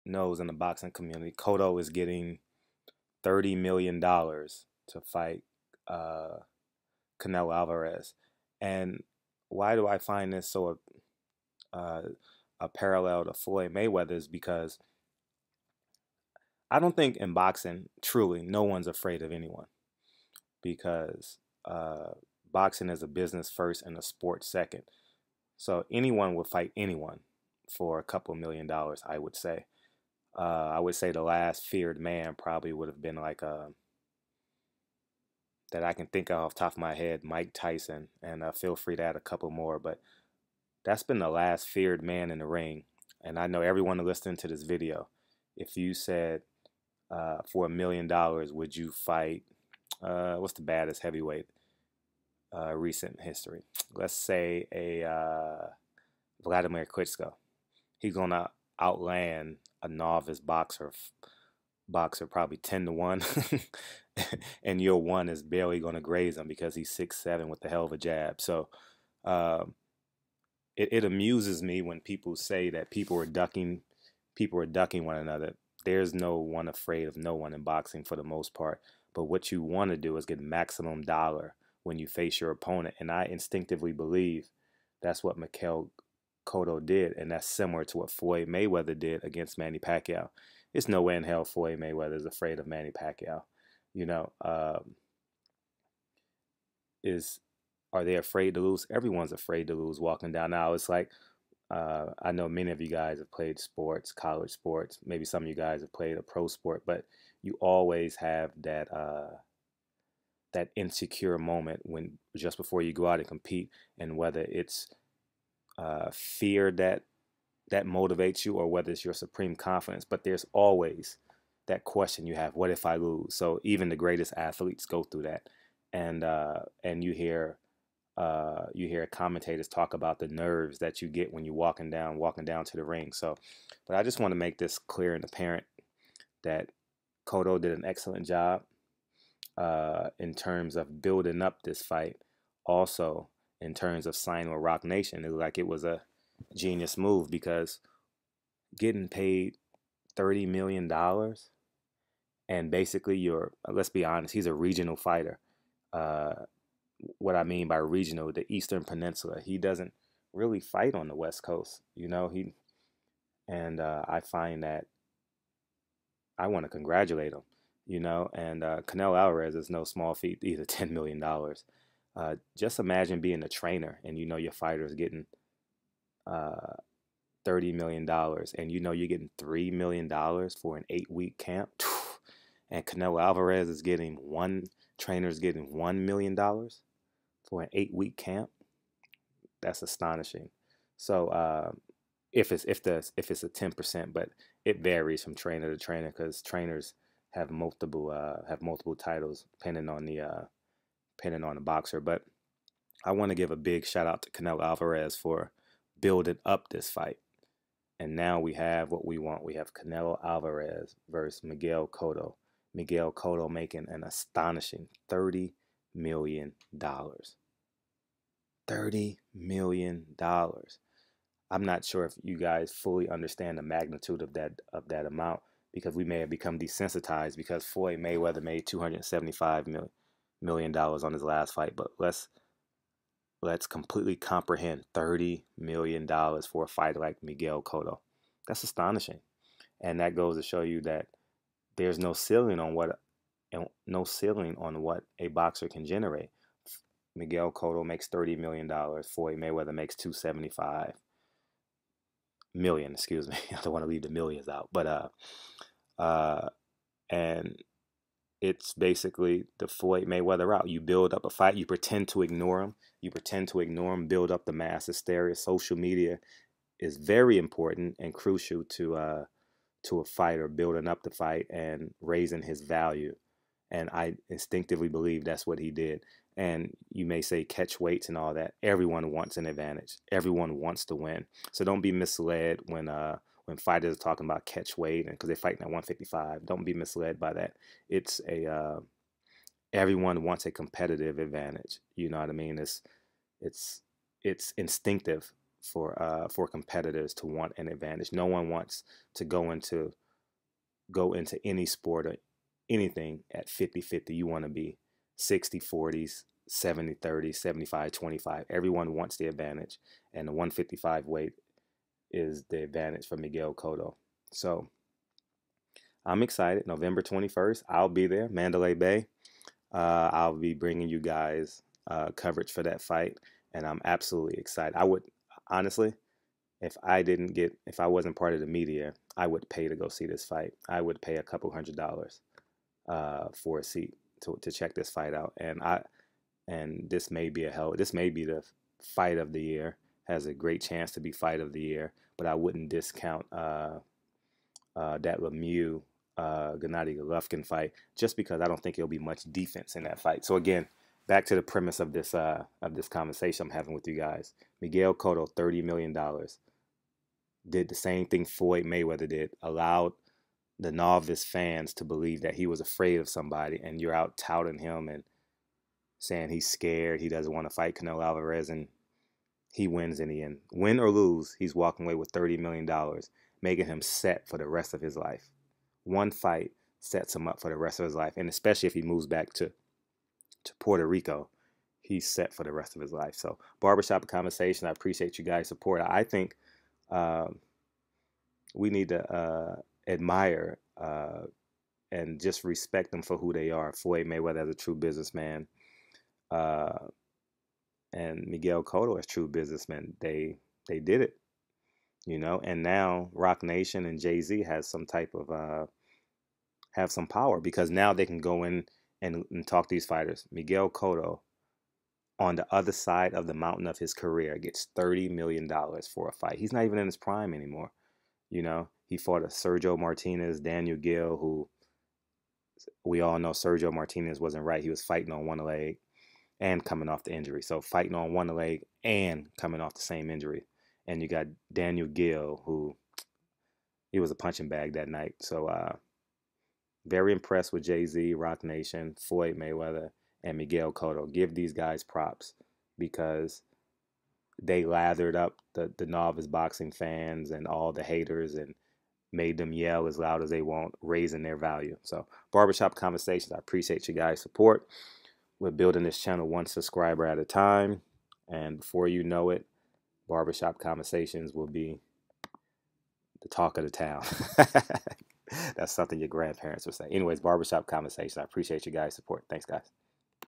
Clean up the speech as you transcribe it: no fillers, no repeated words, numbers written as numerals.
knows in the boxing community, Cotto is getting $30 million to fight uh, Canelo Alvarez. And why do I find this so uh, a parallel to Floyd Mayweather is because I don't think in boxing, truly, no one's afraid of anyone because uh, boxing is a business first and a sport second. So anyone would fight anyone for a couple $1 million, I would say. I would say the last feared man probably would have been like that I can think of off the top of my head, Mike Tyson, and feel free to add a couple more. But that's been the last feared man in the ring. And I know everyone listening to this video, if you said for $1 million, would you fight? What's the baddest heavyweight recent history? Let's say a Vladimir Klitschko. He's gonna outland a novice boxer probably 10 to 1, and your one is barely gonna graze him because he's 6'7" with a hell of a jab. So uh, it amuses me when people say that people are ducking one another. There's no one afraid of no one in boxing for the most part. But what you want to do is get maximum dollar when you face your opponent. And I instinctively believe that's what Miguel Cotto did, and that's similar to what Floyd Mayweather did against Manny Pacquiao. It's no way in hell Floyd Mayweather is afraid of Manny Pacquiao. You know, is are they afraid to lose? Everyone's afraid to lose walking down now. It's like I know many of you guys have played sports, college sports. Maybe some of you guys have played a pro sport, but you always have that insecure moment when just before you go out and compete, and whether it's fear that motivates you or whether it's your supreme confidence. But there's always that question you have: what if I lose? So even the greatest athletes go through that, and you hear commentators talk about the nerves that you get when you're walking down to the ring. So, but I just want to make this clear and apparent that Cotto did an excellent job in terms of building up this fight. Also, in terms of signing with Rock Nation, it looked like it was a genius move because getting paid $30 million and basically let's be honest, he's a regional fighter. Uh, what I mean by regional, the Eastern Peninsula. He doesn't really fight on the West Coast, and I find that I want to congratulate him, and Canelo Alvarez is no small feat either, $10 million. Just imagine being a trainer and your fighter is getting uh, $30 million, and you're getting $3 million for an 8-week camp, and Canelo Alvarez is getting trainer's getting $1 million for an 8-week camp. That's astonishing. So if it's a 10%, but it varies from trainer to trainer because trainers have multiple titles depending on the boxer. But I want to give a big shout out to Canelo Alvarez for building up this fight. And now we have what we want. We have Canelo Alvarez versus Miguel Cotto. Miguel Cotto making an astonishing $30 million. $30 million. I'm not sure if you guys fully understand the magnitude of that amount because we may have become desensitized because Floyd Mayweather made $275 million on his last fight. But let's completely comprehend $30 million for a fighter like Miguel Cotto. That's astonishing, and that goes to show you that there's no ceiling on what a boxer can generate. Miguel Cotto makes $30 million. Floyd Mayweather makes 275 million. Excuse me. I don't want to leave the millions out, but and it's basically the Floyd Mayweather route. You build up a fight. You pretend to ignore him. Build up the mass hysteria. Social media is very important and crucial to a fighter building up the fight and raising his value. And I instinctively believe that's what he did. And you may say catch weights and all that. Everyone wants an advantage. Everyone wants to win. So don't be misled when fighters are talking about catch weight and because they're fighting at 155. Don't be misled by that. It's everyone wants a competitive advantage. You know what I mean? It's instinctive for competitors to want an advantage. No one wants to go into any sport or anything at 50-50. You want to be 60-40s, 70-30, 75-25. Everyone wants the advantage, and the 155 weight is the advantage for Miguel Cotto. So I'm excited. November 21st, I'll be there, Mandalay Bay. I'll be bringing you guys coverage for that fight, and I'm absolutely excited. I would honestly, if I wasn't part of the media, I would pay to go see this fight. I would pay a couple $100 for a seat to check this fight out. And this may be the fight of the year. Has a great chance to be fight of the year, but I wouldn't discount that Lemieux Gennady Golovkin fight just because I don't think there'll be much defense in that fight. So again, back to the premise of this conversation I'm having with you guys. Miguel Cotto, $30 million, did the same thing Floyd Mayweather did, allowed the novice fans to believe that he was afraid of somebody, and you're out touting him and saying he's scared, he doesn't want to fight Canelo Alvarez, and he wins in the end. Win or lose, he's walking away with $30 million, making him set for the rest of his life. One fight sets him up for the rest of his life, and especially if he moves back to Puerto Rico, he's set for the rest of his life. So, Barbershop Conversation, I appreciate you guys' support. I think we need to admire and just respect them for who they are. Floyd Mayweather as a true businessman, and Miguel Cotto as true businessmen. They did it, and now Rock Nation and Jay-Z has some type of have some power because now they can go in and talk to these fighters. Miguel Cotto, on the other side of the mountain of his career, gets $30 million for a fight. He's not even in his prime anymore. He fought a Sergio Martinez, Daniel Gill, who we all know Sergio Martinez wasn't right. He was fighting on one leg and coming off the injury. So fighting on one leg and coming off the same injury. And you got Daniel Gill, who he was a punching bag that night. So very impressed with Jay-Z, Rock Nation, Floyd Mayweather, and Miguel Cotto. Give these guys props because they lathered up the novice boxing fans and all the haters and made them yell as loud as they want, raising their value. So, Barbershop Conversations, I appreciate you guys' support. We're building this channel one subscriber at a time. And before you know it, Barbershop Conversations will be the talk of the town. That's something your grandparents would say. Anyways, Barbershop Conversations, I appreciate you guys' support. Thanks, guys.